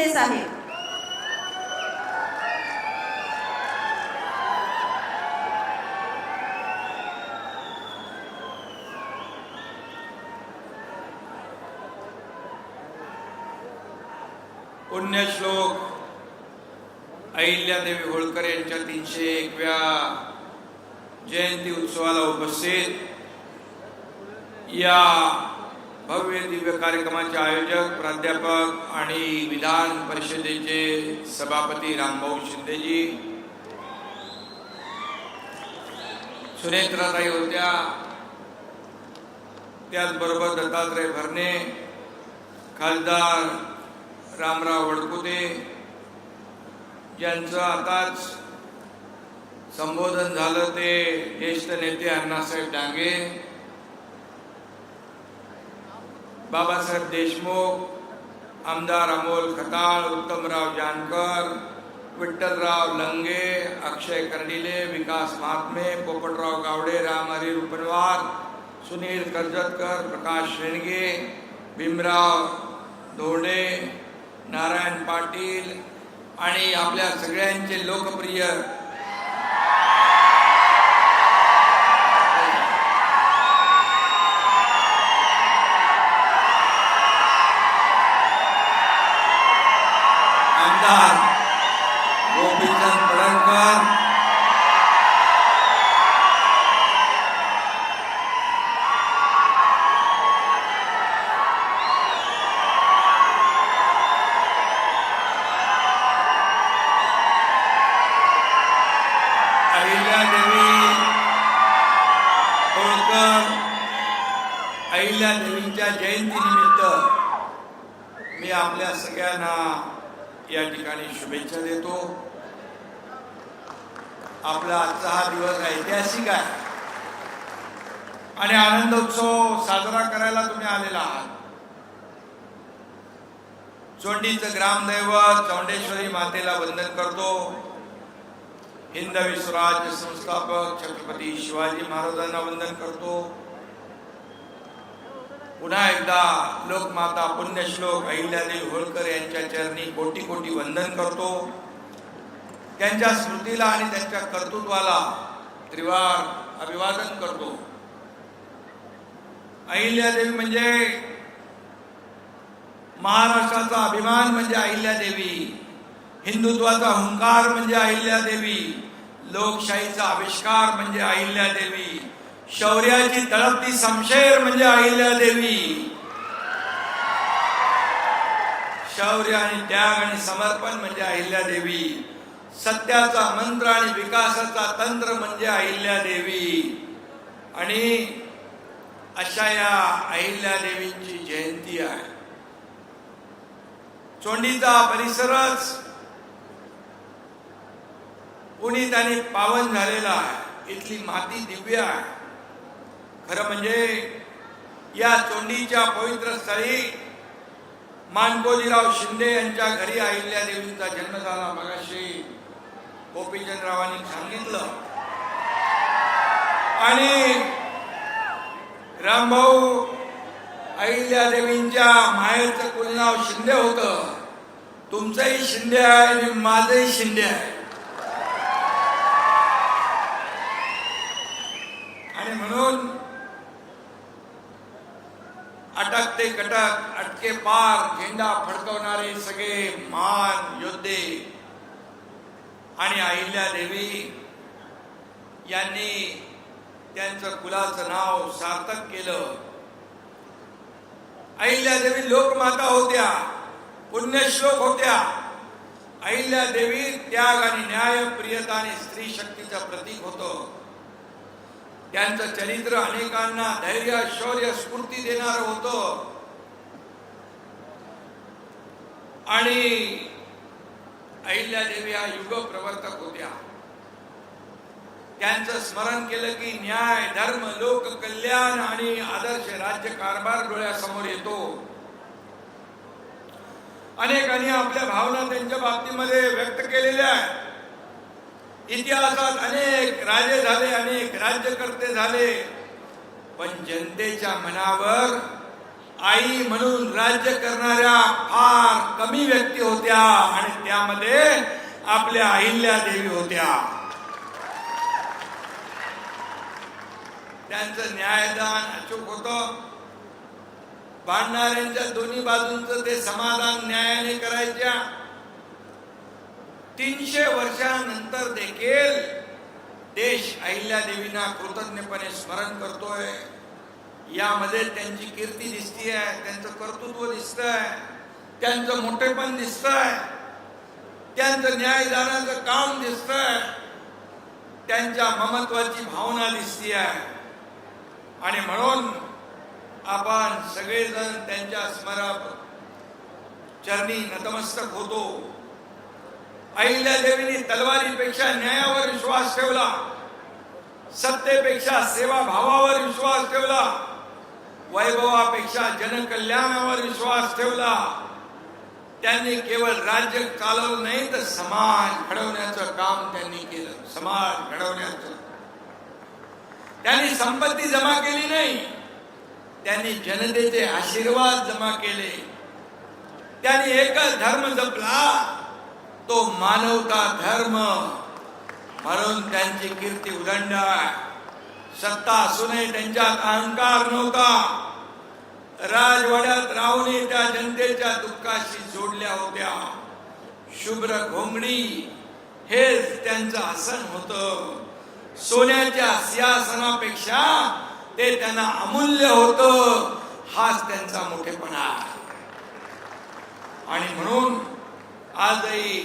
शिंदे साहेब. पुण्यश्लोक अहिल्यादेवी होळकर यांच्या 301व्या जयंती उत्सवाला उपस्थित या भव्य दिव्य कार्यक्रमाचे आयोजक प्राध्यापक आणि विधान परिषदेचे सभापती रामभाऊ शिंदेजी, सुनेत्राताई होत्या, त्याचबरोबर दत्तात्रय भरणे, खासदार रामराव वडकुते ज्यांचं आताच संबोधन झालं, ते ज्येष्ठ नेते अण्णासाहेब डांगे, बाबासाहेब देशमुख, आमदार अमोल खताळ, उत्तमराव जानकर, विठ्ठलराव लंगे, अक्षय कर्डिले, विकास महात्मे, पोपटराव गावडे, रामहरी रुपनवार, सुनील कर्जतकर, प्रकाश शेणगे, भीमराव धोंडे, नारायण पाटील आणि आपल्या सगळ्यांचे लोकप्रिय आमदार गोपीचंद पडळकर, अहिल्यादेवींच्या जयंतीनिमित्त मी आपल्या सगळ्यांना या ठिकाणी शुभेच्छा देतो. आपला आजचा हा दिवस ऐतिहासिक आहे आणि आनंदोत्सव साजरा करायला तुम्ही आलेला आहात. चोंडीचं ग्रामदैवत चौंडेश्वरी मातेला वंदन करतो. हिंदवी स्वराज्य संस्थापक छत्रपती शिवाजी महाराजांना वंदन करतो. पुन्हा एकदा लोकमाता पुण्यश्लोक अहिल्यादेवी होळकर यांच्या चरणी कोटी कोटी वंदन करतो. त्यांच्या स्मृतीला आणि त्यांच्या कर्तृत्वाला त्रिवार अभिवादन करतो. अहिल्यादेवी म्हणजे महाराष्ट्राचा अभिमान म्हणजे अहिल्यादेवी, हिंदुत्वाचा हुंकार म्हणजे अहिल्यादेवी, लोकशाहीचा आविष्कार म्हणजे अहिल्यादेवी, शौर्याची तळपती शमशेर म्हणजे अहिल्यादेवी, शौर्य आणि त्याग आणि समर्पण म्हणजे अहिल्यादेवी, सत्याचा मंत्र आणि विकासाचा तंत्र म्हणजे अहिल्यादेवी. आणि अशा या अहिल्यादेवींची जयंती आहे. चोंडीचा परिसरच पुनीत आणि पावन झालेला आहे. इथली माती दिव्य आहे. खरं म्हणजे या चोंडीच्या पवित्र स्थळी मानकोजीराव शिंदे यांच्या घरी अहिल्यादेवींचा जन्म झाला. मगाशी गोपीचंदरावांनी सांगितलं. आणि रामभाऊ अहिल्यादेवींच्या माहेरचं कुलनाव शिंदे होतं. तुमचंही शिंदे आहे आणि माझंही शिंदे आहे. आणि म्हणून अटक ते कटक, अटके पार झेंडा फडकवणारे सगळे महान योद्धे आणि अहिल्यादेवी यांनी त्यांचं कुलाचं नाव सार्थक केलं. अहिल्यादेवी लोकमाता होत्या, पुण्यश्लोक होत्या. अहिल्यादेवी त्याग आणि न्याय, प्रियता आणि स्त्री शक्तीचं प्रतीक होतं. त्यांचं चरित्र अनेकांना धैर्य, शौर्य, स्फूर्ती देणारं होतं. आणि अहिल्यादेवी या युग प्रवर्तक होत्या. त्यांचं स्मरण केलं की न्याय, धर्म, लोक कल्याण आणि आदर्श राज्य कारभार डोळ्यासमोर येतो. अनेकांनी आपल्या भावना त्यांच्या बाबतीमध्ये व्यक्त केलेल्या आहेत. इतिहासात अनेक राजे झाले, अनेक राज्यकर्ते झाले, पण जनतेच्या मनावर आई म्हणून राज्य करणाऱ्या फार कमी व्यक्ती होत्या आणि त्यामध्ये आपल्या अहिल्यादेवी होत्या. त्यांचं न्यायदान अचूक होतं. भांडणाऱ्यांच्या दोन्ही बाजूंचं ते समाधान न्यायाने करायच्या. 300 वर्षांनंतर देखील देश अहिल्यादेवींना कृतज्ञपणे स्मरण करतोय. यामध्ये त्यांची कीर्ती दिसतीये, त्यांचं कर्तृत्व दिसतंय, त्यांचं मोठेपण दिसतंय, त्यांचं न्यायदानाचं काम दिसतंय, त्यांच्या ममत्वाची भावना दिसतीये. आणि म्हणून आपण सगळेजण त्यांच्या चरणी नतमस्तक होतो. अहिल्यादेवींनी तलवारीपेक्षा न्यायावर विश्वास ठेवला, सत्तेपेक्षा सेवाभावावर विश्वास ठेवला, वैभवापेक्षा जनकल्याणावर विश्वास ठेवला. त्यांनी केवळ राज्य चालवलं नाही तर समाज घडवण्याचं काम त्यांनी केलं. समाज घडवण्याचं त्यांनी संपत्ती जमा केली नाही, त्यांनी जनतेचे आशीर्वाद जमा केले. त्यांनी एकच धर्म जपला, तो मानवता धर्म. म्हणून त्यांची कीर्ती उदंड आहे. सत्ता असूनही त्यांच्यात अहंकार नव्हता. राजवाड्यात राहूनही त्या जनतेच्या दुःखाशी जोडल्या होत्या. शुभ्र घोंगडी हेच त्यांचं आसन होतं. सोन्याच्या सिंहासनापेक्षा ते त्यांना अमूल्य होतं. हाच त्यांचा मोठेपणा आहे. आणि म्हणून आजही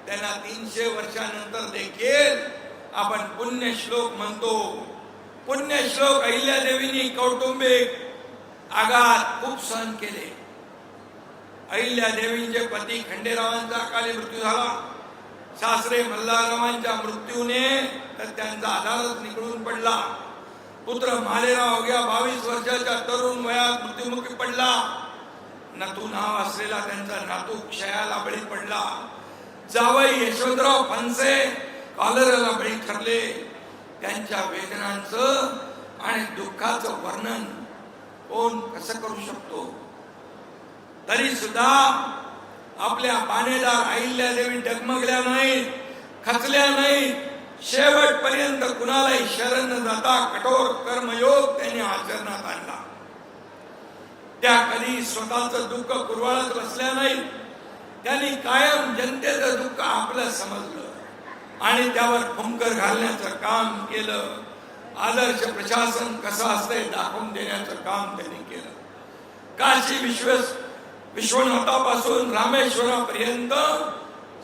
त्यांना 300 वर्षानंतर देखील आपण पुण्यश्लोक म्हणतो. पुण्यश्लोक अहिल्यादेवींनी कौटुंबिक आघात खूप सहन केले. अहिल्यादेवींचे पती खंडेरावांचा अकाली मृत्यू झाला. सासरे मल्हाररावांच्या मृत्यूने तर त्यांचा आधारच निघून पडला. पुत्र मालेराव अवघ्या 22 वर्षाच्या तरुण वयात मृत्युमुखी पडला. नथू नाव असलेला त्यांचा नातू क्षयाला बळी पडला. जावई यशवंतराव फणसे कॉलराला बळी ठरले. त्यांच्या वेदनांचं आणि दुःखाचं वर्णन कोण कसं करू शकतो. तरी सुद्धा आपल्या पाणेदार अहिल्यादेवी डगमगल्या नाहीत, खचल्या नाहीत. शेवटपर्यंत कुणालाही शरण न जाता कठोर कर्मयोग त्यांनी आचरणात आणला. त्या कधी स्वतःचं दुःख कुरवाळत बसल्या नाहीत. त्यांनी कायम जनतेचं दुःख आपलं समजलं आणि त्यावर फुंकर घालण्याचं काम केलं. आदर्श प्रशासन कसं असतंय दाखवून देण्याचं काम त्यांनी केलं. काशी विश्वनाथापासून रामेश्वरापर्यंत,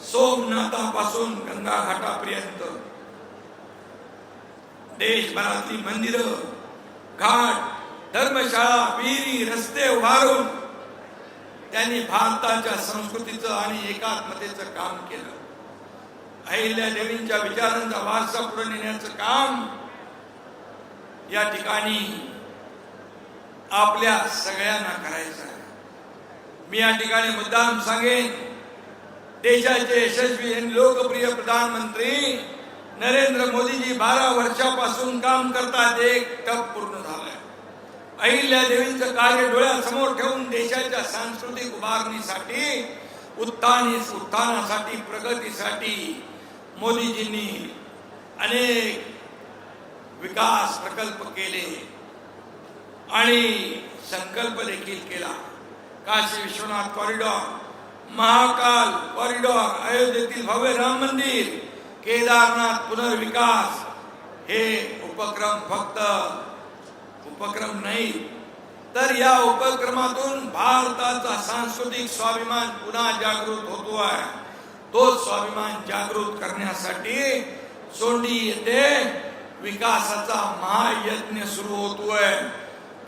सोमनाथापासून गंगा घाटापर्यंत देशभरातली मंदिरं, घाट, धर्मशाळा, विहिरी, रस्ते उभारून त्यांनी भारताच्या संस्कृतीचं आणि एकात्मतेचं काम केलं. अहिल्यादेवींच्या विचारांचा वारसा पुढे नेण्याचं काम या ठिकाणी आपल्या सगळ्यांना करायचं आहे. मी या ठिकाणी मुद्दाम सांगेन, देशाचे यशस्वी आणि लोकप्रिय प्रधानमंत्री नरेंद्र मोदीजी 12 वर्षापासून काम करतात. एक टप पूर्ण झालाय. अहिल्यादेवींचं कार्य डोळ्यासमोर ठेवून देशाच्या सांस्कृतिक उभारणीसाठी, उत्थानासाठी, प्रगतीसाठी मोदीजींनी अनेक विकास प्रकल्प केले आणि संकल्प देखील केला. काशी विश्वनाथ कॉरिडॉर, महाकाल कॉरिडॉर, अयोध्येतील भव्य राम मंदिर, केदारनाथ पुनर्विकास हे उपक्रम फक्त उपक्रम नाही तर या उपक्रमातून भारताचा सांस्कृतिक स्वाभिमान पुन्हा जागृत होतो आहे. तो स्वाभिमान जागृत करण्यासाठी सोंडी येथे विकासाचा महायज्ञ सुरू होतोय.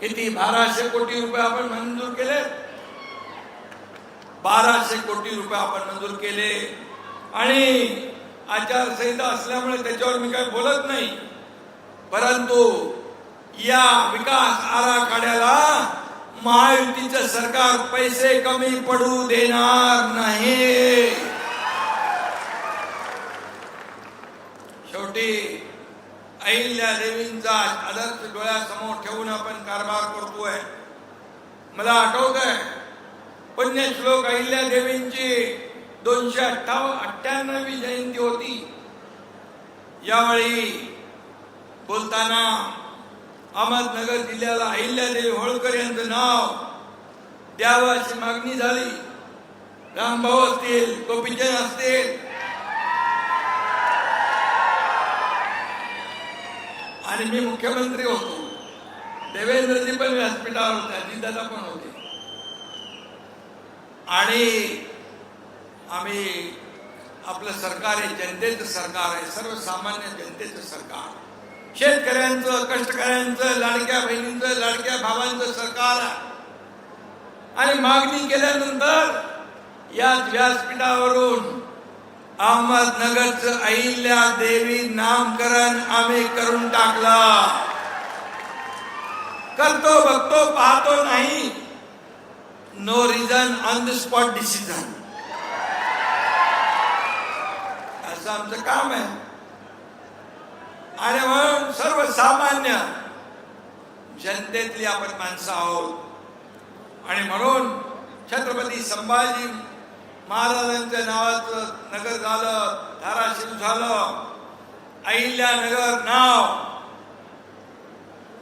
किती 1200 कोटी रुपये आपण मंजूर केले. 1200 कोटी रुपये आपण मंजूर केले. आणि आचारसंहिता असल्यामुळे त्याच्यावर मी काही बोलत नाही, परंतु या विकास आराखड्याला महायुतीचं सरकार पैसे कमी पडू देणार नाही. शेवटी अहिल्यादेवींचा आदर्श डोळ्यासमोर ठेवून आपण कारभार करतोय. मला आठवत आहे पुण्यश्लोक अहिल्यादेवींची 298वी जयंती होती. यावेळी बोलताना अहमदनगर जिल्ह्याला अहिल्यादेवी होळकर यांचं नाव द्यावं अशी मागणी झाली. रामभाऊ असतील, गोपीचंद असतील आणि मी मुख्यमंत्री होतो. देवेंद्रजी पण व्यासपीठावर होते, अजितदादा पण होते. आणि आम्ही आपलं सरकार आहे जनतेचं सरकार आहे, सर्वसामान्य जनतेचं सरकार, शेतकऱ्यांचं, कष्टकऱ्यांचं, लाडक्या बहिणींचं, लाडक्या भावांचं सरकार आहे. आणि मागणी केल्यानंतर याच व्यासपीठावरून अहमदनगरचं अहिल्यादेवी नामकरण आम्ही करून टाकलं. करतो, बघतो, पाहतो नाही. No reason on the spot decision, असं आमचं काम आहे. आणि म्हणून सर्वसामान्य जनतेतली आपण माणसं आहोत. आणि म्हणून छत्रपती संभाजी महाराजांच्या नावाचं नगर झालं, धाराशिव झालं, अहिल्यानगर नाव.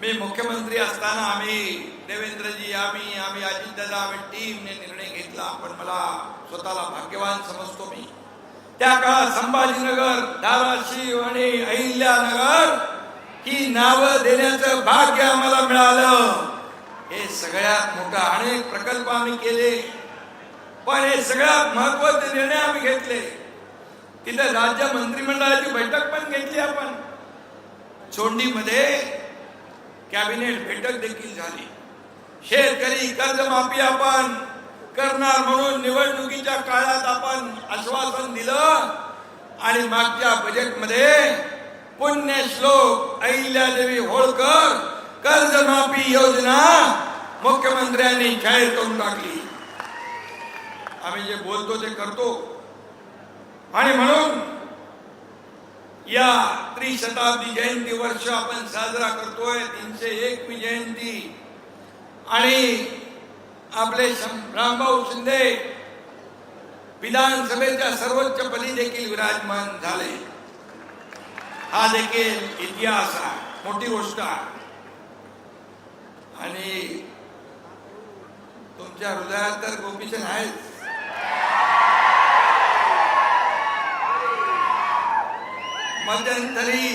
मी मुख्यमंत्री असताना आम्ही देवेंद्रजी, आम्ही अजितदादा, आम्ही टीमने निर्णय घेतला. पण मला स्वतःला भाग्यवान समजतो मी. त्या काळात संभाजीनगर, धाराशिव आणि अहिल्यानगर ही नावं देण्याचं भाग्य आम्हाला मिळालं. हे सगळ्यात मोठा अनेक प्रकल्प आम्ही केले. पण हे सगळ्यात महत्वाचे निर्णय आम्ही घेतले. तिथे राज्य मंत्रिमंडळाची बैठक पण घेतली आपण. चोंडीमध्ये कॅबिनेट बैठक देखील झाली. शेतकरी कर्जमाफी आपण करणार म्हणून निवडणुकीच्या काळात आपण आश्वासन दिलं. आणि मागच्या बजेटमध्ये पुण्यश्लोक अहिल्यादेवी होळकर कर्जमाफी योजना मुख्यमंत्र्यांनी जाहीर करून टाकली. आम्ही जे बोलतो ते करतो. आणि म्हणून या त्रिशताब्दी जयंती वर्ष आपण साजरा करतोय, 301वी जयंती. आणि आपले रामभाऊ शिंदे विधानसभेच्या सर्वोच्च पदी देखील विराजमान झाले. हा देखील इतिहास आहे, मोठी गोष्ट आहे. आणि तुमच्या हृदयात तर गोपीचंद आहेत. मध्यंतरी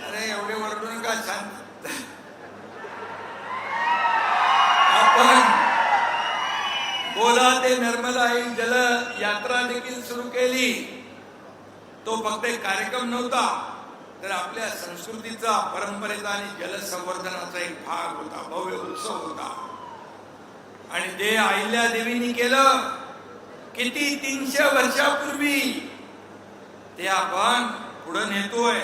अरे एवढे वरडून का शांत. आपण बोला ते नर्मदा ही जल यात्रा देखील सुरू केली. तो फक्त एक कार्यक्रम नव्हता, तर आपल्या संस्कृतीचा, परंपरेचा आणि जलसंवर्धनाचा एक भाग होता, भव्य उत्सव होता. आणि ते अहिल्यादेवींनी केलं. किती 300 वर्षापूर्वी ते आपण पुढे नेतोय.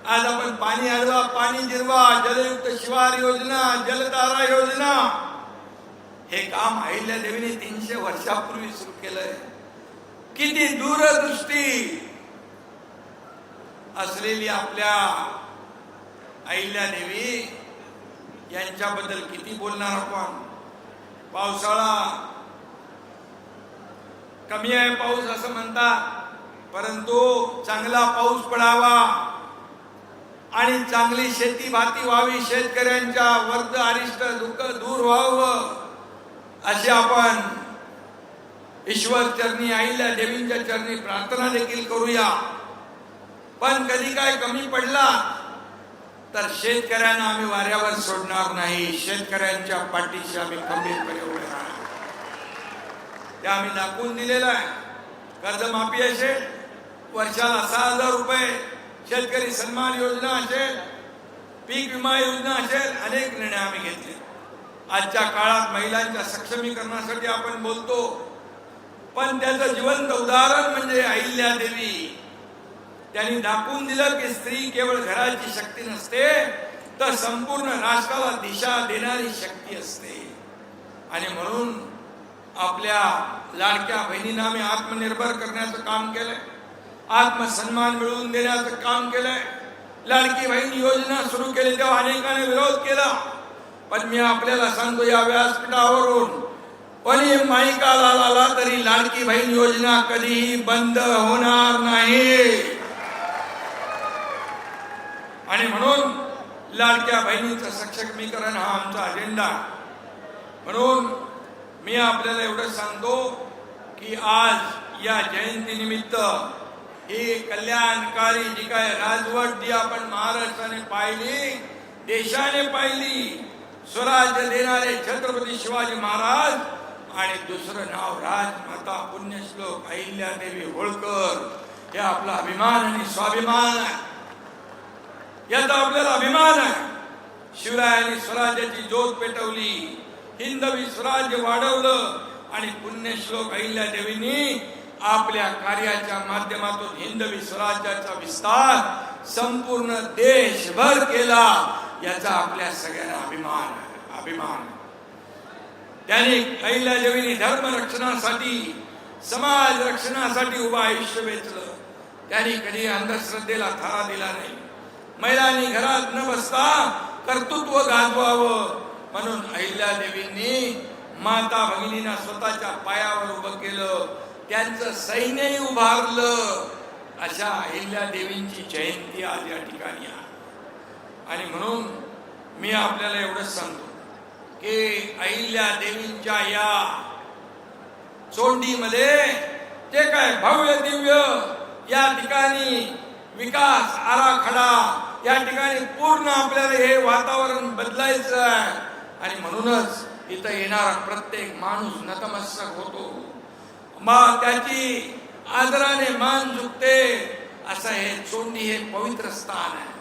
आज आपण पाणी अडवा, पाणी जिरवा, जलयुक्त शिवार योजना, जलधारा योजना, हे काम अहिल्यादेवीने 300 वर्षापूर्वी सुरू केलंय. किती दूरदृष्टी असलेली आपल्या अहिल्यादेवी यांच्याबद्दल किती बोलणार आपण. पावसाळा कमी आहे पाऊस असं म्हणतात, परंतु चांगला पाऊस पडावा आणि चांगली शेती भाती व्हावी, शेतकऱ्यांच्या वर्ध अरिष्ट दुःख दूर व्हावं अशी आपण ईश्वर चरणी, अहिल्यादेवींच्या चरणी प्रार्थना देखील करूया. पण कधी काय कमी पडला तर शेतकऱ्यांना आम्ही वाऱ्यावर सोडणार नाही. शेतकऱ्यांच्या पाठीशी आम्ही खंबीरपणे उभे राहणार. ते आम्ही दाखवून दिलेलं आहे. कर्जमाफी असेल, वर्षाला 6,000 रुपये, शेतकरी सन्मान योजना असेल, पीक विमा योजना असेल, अनेक निर्णय आम्ही घेतले. आजच्या काळात महिलांच्या सक्षमीकरणासाठी आपण बोलतो, पण त्याचं जिवंत उदाहरण म्हणजे अहिल्यादेवी. त्यांनी दाखवून दिलं की स्त्री केवळ घराची शक्ती नसते, तर संपूर्ण राष्ट्राला दिशा देणारी शक्ती असते. आणि म्हणून आपल्या लाडक्या बहिणींना आम्ही आत्मनिर्भर करण्याचं काम केलंय, आत्मसन्मान मिळवून देण्याचं काम केलंय. लाडकी बहीण योजना सुरू केली तेव्हा अनेकांनी विरोध केला, पण मी आपल्याला सांगतो या व्यासपीठावरून कोणी माईका लाला तरी लाडकी बहीण योजना कधीही बंद होणार नाही. आणि म्हणून लाडक्या बहिणीचं सक्षमीकरण हा आमचा अजेंडा. म्हणून मी आपल्याला एवढं सांगतो की आज या जयंतीनिमित्त ही कल्याणकारी जी काय राजवट जी आपण महाराष्ट्राने पाहिली, देशाने पाहिली, स्वराज्य देणारे छत्रपती शिवाजी महाराज आणि दुसरं नाव राजमाता पुण्यश्लोक अहिल्यादेवी होळकर, हे आपला अभिमान आणि स्वाभिमान आहे. याचा आपल्याला अभिमान आहे. शिवरायांनी स्वराज्याची ज्योत पेटवली, हिंदवी स्वराज्य वाढवलं आणि पुण्यश्लोक अहिल्यादेवींनी आपल्या कार्याच्या माध्यमातून हिंदवी स्वराज्याचा विस्तार संपूर्ण देशभर केला. याचा आपल्या सगळ्यांना अभिमान आहे. अभिमान. त्यांनी अहिल्यादेवींनी धर्म रक्षणासाठी, समाज रक्षणासाठी उभं आयुष्य वेचलं. त्यांनी कधी अंधश्रद्धेला थारा दिला नाही. महिलांनी घरात न बसता कर्तृत्व गाजवावं म्हणून अहिल्यादेवींनी माता भगिनींना स्वतःच्या पायावर उभं केलं. त्यांचं सैन्यही उभारलं. अशा अहिल्यादेवींची जयंती आज या ठिकाणी आहे. आणि म्हणून मी आपल्याला एवढंच सांगतो की अहिल्यादेवींच्या या चोंडीमध्ये ते काय भव्य दिव्य या ठिकाणी विकास आराखडा, या ठिकाणी पूर्ण आपल्याला हे वातावरण बदलायचं आहे. आणि म्हणूनच इथं येणारा प्रत्येक माणूस नतमस्तक होतो, मग त्याची आदराने मान झुकते. असं हे चोंडी हे पवित्र स्थान आहे.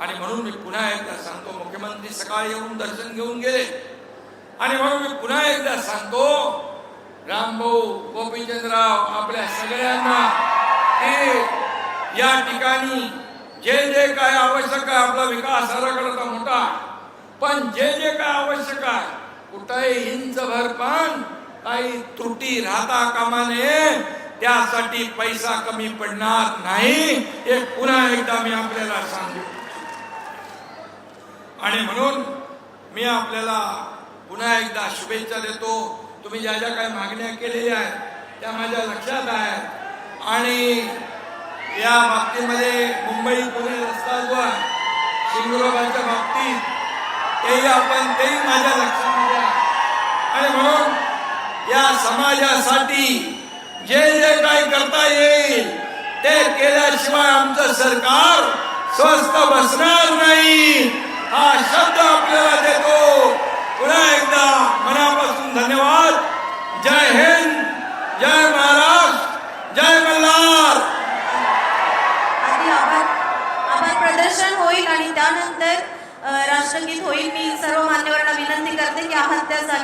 आणि म्हणून मी पुन्हा एकदा सांगतो, मुख्यमंत्री सकाळी येऊन दर्शन घेऊन गेले. आणि म्हणून मी पुन्हा एकदा सांगतो, रामभाऊ गोपीचंदराव आपल्या सगळ्यांना की या ठिकाणी जे जे काय आवश्यक आहे, आपला विकास आराखडा मोठा, पण जे जे काय आवश्यक आहे, कुठेही इंचभर पण काही त्रुटी राहता कामा नये. त्यासाठी पैसा कमी पडणार नाही, हे पुन्हा एकदा मी आपल्याला सांगू. आणि म्हणून मी आपल्याला पुन्हा एकदा शुभेच्छा देतो. तुम्ही ज्या ज्या काही मागण्या केलेल्या आहेत त्या माझ्या लक्षात आहेत. आणि या बाबतीमध्ये मुंबई पुणे रस्ता जो आहे, शिंगरोबाच्या बाबतीत तेही माझ्या लक्षात आहे. आणि म्हणून या समाजासाठी जे जे काही करता येईल ते केल्याशिवाय आमचं सरकार स्वस्थ बसणार नाही, हा शब्द आपल्याला देतो. पुन्हा एकदा मनापासून धन्यवाद. जय हिंद, जय महाराष्ट्र, जय मल्हार. आभार प्रदर्शन होईल आणि त्यानंतर राष्ट्रगीत होईल. मी सर्व मान्यवरांना विनंती करते की आहात त्या जागी